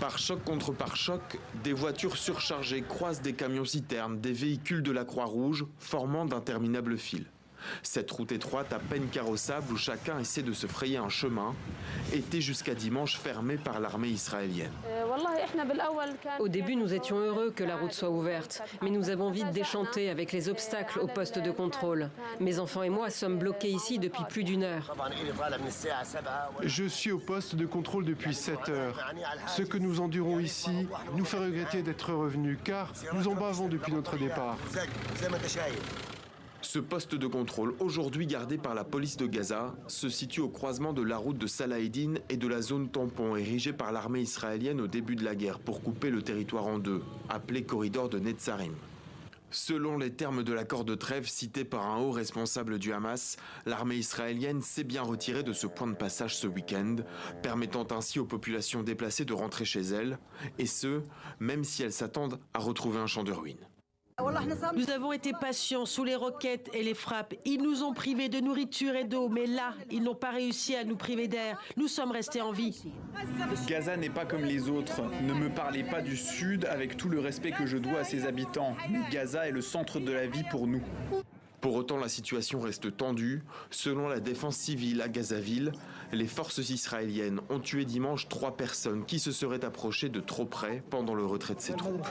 Par choc contre pare-choc, des voitures surchargées croisent des camions-citernes, des véhicules de la Croix-Rouge, formant d'interminables fils. Cette route étroite, à peine carrossable, où chacun essaie de se frayer un chemin, était jusqu'à dimanche fermée par l'armée israélienne. Au début, nous étions heureux que la route soit ouverte, mais nous avons vite déchanté avec les obstacles au poste de contrôle. Mes enfants et moi sommes bloqués ici depuis plus d'une heure. Je suis au poste de contrôle depuis 7 heures. Ce que nous endurons ici nous fait regretter d'être revenus, car nous en bavons depuis notre départ. Ce poste de contrôle, aujourd'hui gardé par la police de Gaza, se situe au croisement de la route de Salahédine et de la zone tampon érigée par l'armée israélienne au début de la guerre pour couper le territoire en deux, appelé corridor de Netzarim. Selon les termes de l'accord de trêve cité par un haut responsable du Hamas, l'armée israélienne s'est bien retirée de ce point de passage ce week-end, permettant ainsi aux populations déplacées de rentrer chez elles, et ce, même si elles s'attendent à retrouver un champ de ruines. Nous avons été patients sous les roquettes et les frappes. Ils nous ont privés de nourriture et d'eau, mais là, ils n'ont pas réussi à nous priver d'air. Nous sommes restés en vie. Gaza n'est pas comme les autres. Ne me parlez pas du Sud avec tout le respect que je dois à ses habitants. Mais Gaza est le centre de la vie pour nous. Pour autant, la situation reste tendue. Selon la défense civile à Gazaville, les forces israéliennes ont tué dimanche 3 personnes qui se seraient approchées de trop près pendant le retrait de ces troupes.